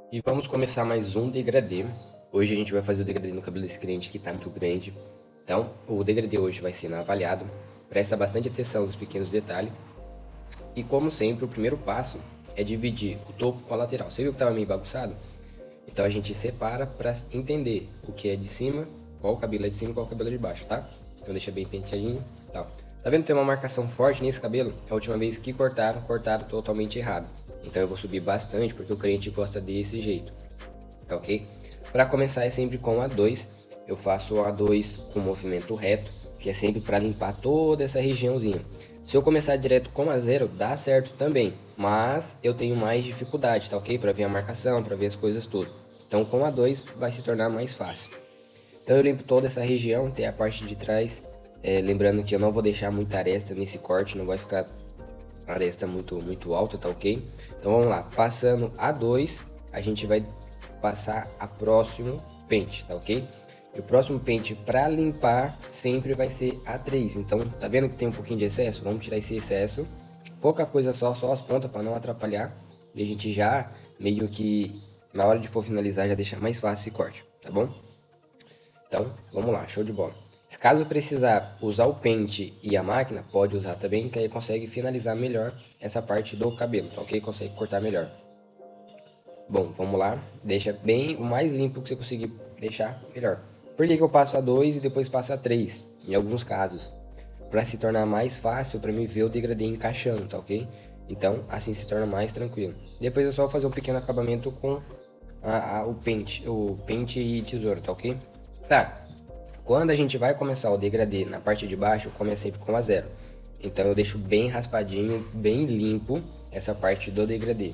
E vamos começar mais um degradê. Hoje a gente vai fazer o degradê no cabelo desse cliente que tá muito grande. Então, o degradê hoje vai ser navalhado. Presta bastante atenção nos pequenos detalhes. E como sempre, o primeiro passo é dividir o topo com a lateral. Você viu que tava meio bagunçado? Então a gente separa para entender o que é de cima, qual o cabelo é de cima e qual o cabelo é de baixo, tá? Então deixa bem penteadinho e tal. Tá vendo que tem uma marcação forte nesse cabelo? A última vez que cortaram totalmente errado. Então eu vou subir bastante porque o cliente gosta desse jeito, tá ok? Para começar é sempre com A2. Eu faço o A2 com movimento reto, que é sempre para limpar toda essa regiãozinha. Se eu começar direto com A0, dá certo também, mas eu tenho mais dificuldade, tá ok? Para ver a marcação, para ver as coisas tudo. Então com A2 vai se tornar mais fácil. Então eu limpo toda essa região, tem a parte de trás. Lembrando que eu não vou deixar muita aresta nesse corte, não vai ficar aresta muito alta, tá ok? Então vamos lá, passando A2, a gente vai passar a próximo pente, tá ok? E o próximo pente para limpar sempre vai ser A3. Então tá vendo que tem um pouquinho de excesso? Vamos tirar esse excesso. Pouca coisa só as pontas para não atrapalhar. E a gente já meio que na hora de for finalizar já deixa mais fácil esse corte, tá bom? Então vamos lá, show de bola. Caso precisar usar o pente e a máquina, pode usar também, que aí consegue finalizar melhor essa parte do cabelo, tá ok? Consegue cortar melhor. Bom, vamos lá. Deixa bem o mais limpo que você conseguir deixar, melhor. Por que eu passo a 2 e depois passo a 3? Em alguns casos. Para se tornar mais fácil para mim ver o degradê encaixando, tá ok? Então, assim se torna mais tranquilo. Depois é só fazer um pequeno acabamento com o pente e tesoura, tá ok? Tá. Quando a gente vai começar o degradê na parte de baixo, começa sempre com A0. Então eu deixo bem raspadinho, bem limpo essa parte do degradê.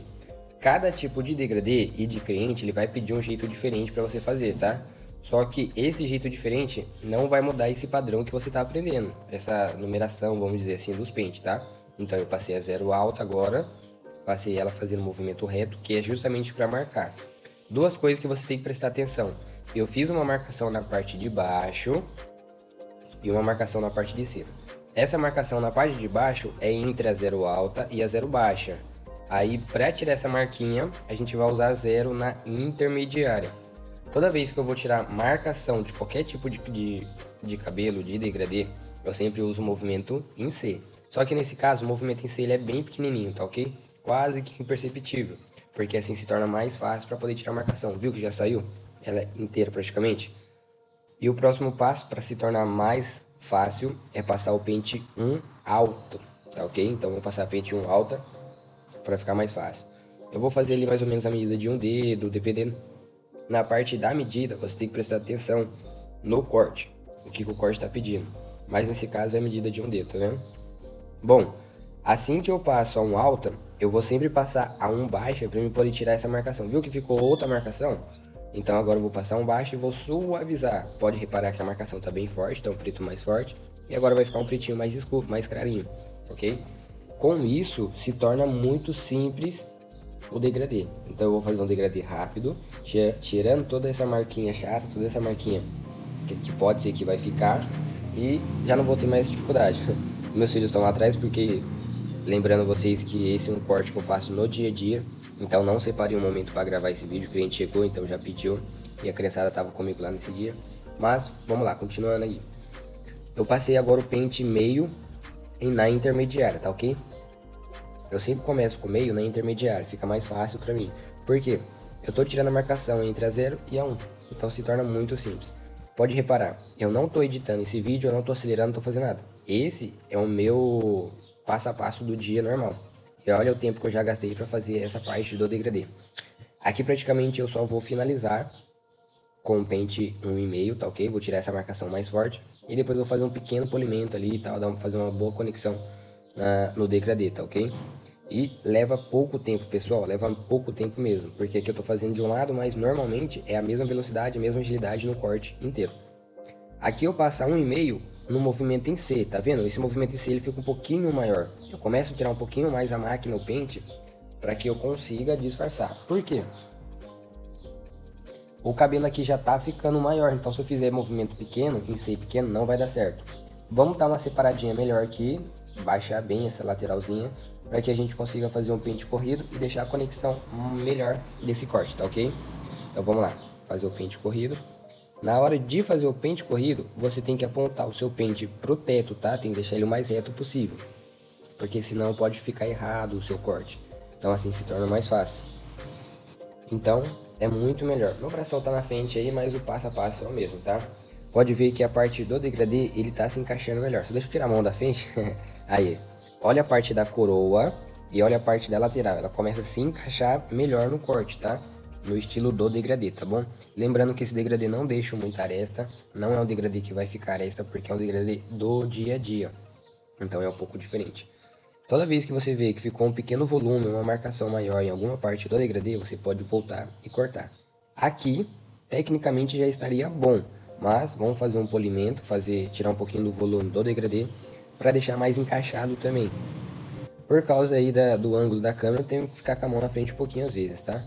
Cada tipo de degradê e de cliente, ele vai pedir um jeito diferente para você fazer, tá? Só que esse jeito diferente não vai mudar esse padrão que você está aprendendo. Essa numeração, vamos dizer assim, dos pentes, tá? Então eu passei a 0 alta agora, passei ela fazendo um movimento reto, que é justamente para marcar. Duas coisas que você tem que prestar atenção. Eu fiz uma marcação na parte de baixo e uma marcação na parte de cima. Essa marcação na parte de baixo é entre a 0 alta e a 0 baixa. Aí, para tirar essa marquinha, a gente vai usar 0 na intermediária. Toda vez que eu vou tirar marcação de qualquer tipo de cabelo, de degradê, eu sempre uso o movimento em C. Só que nesse caso, o movimento em C ele é bem pequenininho, tá ok? Quase que imperceptível, porque assim se torna mais fácil para poder tirar a marcação. Viu que já saiu? Ela é inteira praticamente. E o próximo passo para se tornar mais fácil é passar o pente 1 alto, tá ok? Então vou passar pente 1 alta para ficar mais fácil. Eu vou fazer ali mais ou menos a medida de um dedo, dependendo. Na parte da medida, você tem que prestar atenção no corte, o que o corte está pedindo. Mas nesse caso é a medida de um dedo, tá vendo? Bom, assim que eu passo a um alta, eu vou sempre passar a um baixa para me poder tirar essa marcação. Viu que ficou outra marcação? Então agora eu vou passar um baixo e vou suavizar. Pode reparar que a marcação está bem forte, tá um preto mais forte. E agora vai ficar um pretinho mais escuro, mais clarinho, ok? Com isso, se torna muito simples o degradê. Então eu vou fazer um degradê rápido, tirando toda essa marquinha chata, toda essa marquinha que pode ser que vai ficar, e já não vou ter mais dificuldade. Meus filhos estão lá atrás porque, lembrando vocês que esse é um corte que eu faço no dia a dia, então não separei um momento para gravar esse vídeo, o cliente chegou, então já pediu, e a criançada estava comigo lá nesse dia. Mas, vamos lá, continuando aí. Eu passei agora o pente meio na intermediária, tá ok? Eu sempre começo com meio na intermediária, fica mais fácil pra mim. Por quê? Eu tô tirando a marcação entre a 0 e a 1, então se torna muito simples. Pode reparar, eu não tô editando esse vídeo, eu não tô acelerando, não tô fazendo nada. Esse é o meu passo a passo do dia normal. E olha o tempo que eu já gastei pra fazer essa parte do degradê. Aqui praticamente eu só vou finalizar com o pente 1,5, tá ok? Vou tirar essa marcação mais forte. E depois vou fazer um pequeno polimento ali e tal, fazer uma boa conexão no degradê, tá ok? E leva pouco tempo, pessoal, leva pouco tempo mesmo, porque aqui eu tô fazendo de um lado, mas normalmente é a mesma velocidade, a mesma agilidade no corte inteiro. Aqui eu passo a 1,5 no movimento em C, tá vendo? Esse movimento em C ele fica um pouquinho maior. Eu começo a tirar um pouquinho mais a máquina, o pente, para que eu consiga disfarçar. Por quê? O cabelo aqui já tá ficando maior, então se eu fizer movimento pequeno, em C pequeno, não vai dar certo. Vamos dar uma separadinha melhor aqui, baixar bem essa lateralzinha, para que a gente consiga fazer um pente corrido e deixar a conexão melhor desse corte, tá ok? Então vamos lá, fazer o pente corrido. Na hora de fazer o pente corrido, você tem que apontar o seu pente pro teto, tá? Tem que deixar ele o mais reto possível, porque senão pode ficar errado o seu corte. Então assim se torna mais fácil. Então é muito melhor. Meu bração tá na frente aí, mas o passo a passo é o mesmo, tá? Pode ver que a parte do degradê, ele tá se encaixando melhor. Só deixa eu tirar a mão da frente. Aí, olha a parte da coroa e olha a parte da lateral. Ela começa a se encaixar melhor no corte, tá? No estilo do degradê, tá bom? Lembrando que esse degradê não deixa muita aresta. Não é um degradê que vai ficar aresta, porque é um degradê do dia a dia. Então é um pouco diferente. Toda vez que você vê que ficou um pequeno volume, uma marcação maior em alguma parte do degradê, você pode voltar e cortar. Aqui, tecnicamente já estaria bom, mas vamos fazer um polimento, tirar um pouquinho do volume do degradê, para deixar mais encaixado também. Por causa aí do ângulo da câmera, eu tenho que ficar com a mão na frente um pouquinho às vezes, tá?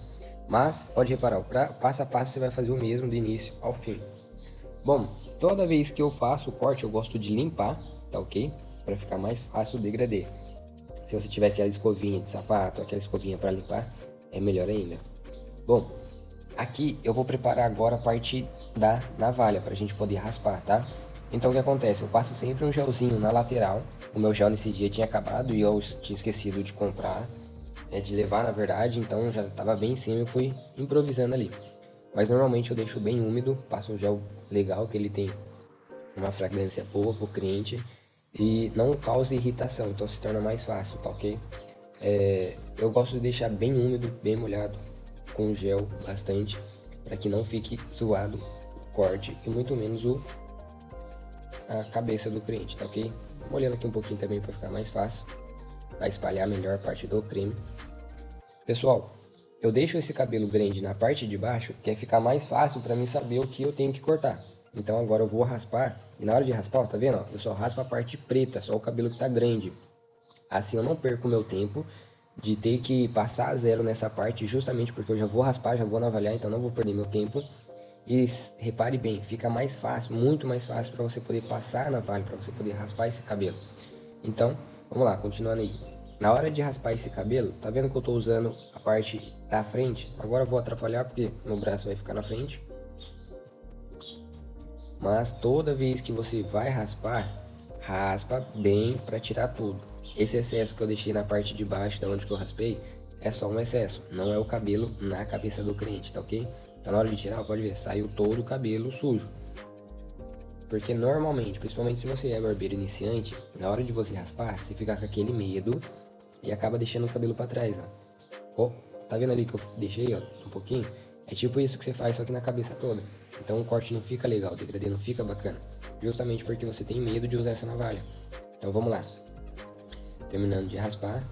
Mas, pode reparar, passo a passo você vai fazer o mesmo do início ao fim. Bom, toda vez que eu faço o corte, eu gosto de limpar, tá ok? Para ficar mais fácil o degradê. Se você tiver aquela escovinha de sapato, aquela escovinha para limpar, é melhor ainda. Bom, aqui eu vou preparar agora a parte da navalha, para a gente poder raspar, tá? Então o que acontece? Eu passo sempre um gelzinho na lateral. O meu gel nesse dia tinha acabado e eu tinha esquecido de comprar, de levar na verdade, então já estava bem em cima e eu fui improvisando ali. Mas normalmente eu deixo bem úmido, passo um gel legal que ele tem uma fragrância boa pro cliente e não causa irritação, então se torna mais fácil, tá ok? Eu gosto de deixar bem úmido, bem molhado, com gel bastante, para que não fique zoado o corte e muito menos a cabeça do cliente, tá ok? Molhando aqui um pouquinho também para ficar mais fácil, vai espalhar melhor a parte do creme. Pessoal, eu deixo esse cabelo grande na parte de baixo, que é ficar mais fácil para mim saber o que eu tenho que cortar. Então agora eu vou raspar, e na hora de raspar, ó, tá vendo? Ó, eu só raspo a parte preta, só o cabelo que tá grande. Assim eu não perco o meu tempo de ter que passar a zero nessa parte, justamente porque eu já vou raspar, já vou navalhar, então não vou perder meu tempo. E repare bem, fica mais fácil, muito mais fácil para você poder passar a navalha, para você poder raspar esse cabelo. Então, vamos lá, continuando aí. Na hora de raspar esse cabelo, tá vendo que eu tô usando a parte da frente? Agora eu vou atrapalhar porque meu braço vai ficar na frente. Mas toda vez que você vai raspar, raspa bem para tirar tudo. Esse excesso que eu deixei na parte de baixo, da onde que eu raspei, é só um excesso, não é o cabelo na cabeça do cliente, tá ok? Então na hora de tirar, pode ver, saiu todo o cabelo sujo. Porque normalmente, principalmente se você é barbeiro iniciante, na hora de você raspar, você fica com aquele medo e acaba deixando o cabelo para trás, ó. Ó, tá vendo ali que eu deixei, ó, um pouquinho? É tipo isso que você faz, só que na cabeça toda. Então o corte não fica legal, o degradê não fica bacana. Justamente porque você tem medo de usar essa navalha. Então vamos lá. Terminando de raspar.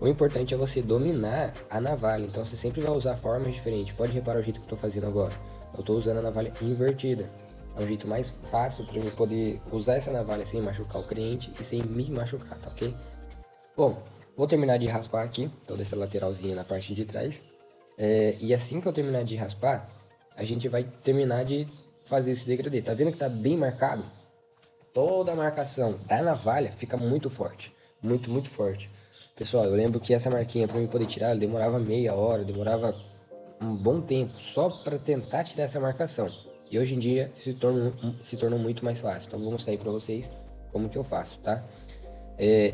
O importante é você dominar a navalha, então você sempre vai usar formas diferentes. Pode reparar o jeito que eu tô fazendo agora. Eu tô usando a navalha invertida. É um jeito mais fácil para eu poder usar essa navalha sem machucar o cliente e sem me machucar, tá ok? Bom, vou terminar de raspar aqui, toda essa lateralzinha na parte de trás. E assim que eu terminar de raspar, a gente vai terminar de fazer esse degradê. Tá vendo que tá bem marcado? Toda a marcação da navalha fica muito forte. Muito, muito forte. Pessoal, eu lembro que essa marquinha para eu poder tirar, ela demorava meia hora, demorava um bom tempo só para tentar tirar essa marcação. E hoje em dia se tornou muito mais fácil. Então vou mostrar aí para vocês como que eu faço, tá?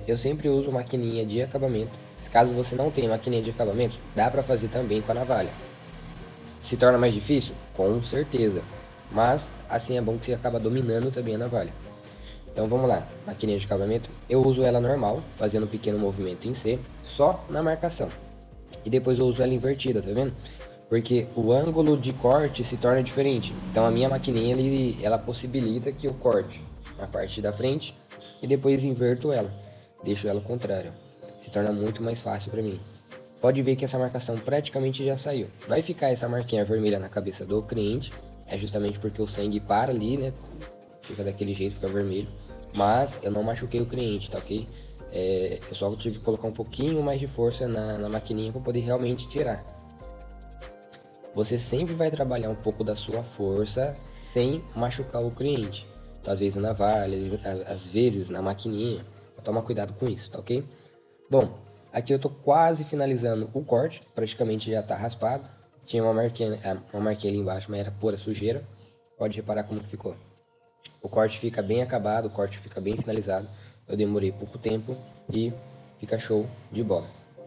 Eu sempre uso maquininha de acabamento. Caso você não tenha maquininha de acabamento, dá para fazer também com a navalha. Se torna mais difícil? Com certeza. Mas assim é bom que você acaba dominando também a navalha. Então vamos lá, maquininha de acabamento, eu uso ela normal, fazendo um pequeno movimento em C, só na marcação. E depois eu uso ela invertida, tá vendo? Porque o ângulo de corte se torna diferente. Então a minha maquininha, ela possibilita que eu corte na parte da frente e depois inverto ela. Deixo ela ao contrário. Se torna muito mais fácil para mim. Pode ver que essa marcação praticamente já saiu. Vai ficar essa marquinha vermelha na cabeça do cliente. É justamente porque o sangue para ali, né? Fica daquele jeito, fica vermelho. Mas eu não machuquei o cliente, tá ok? Eu só tive que colocar um pouquinho mais de força na maquininha para poder realmente tirar. Você sempre vai trabalhar um pouco da sua força sem machucar o cliente. Então, às vezes na navalha, às vezes na maquininha. Toma cuidado com isso, tá ok? Bom, Aqui eu tô quase finalizando o corte, praticamente já tá raspado. Tinha uma marquinha ali embaixo, mas era pura sujeira. Pode reparar como que ficou. O corte fica bem acabado, o corte fica bem finalizado. Eu demorei pouco tempo e fica show de bola.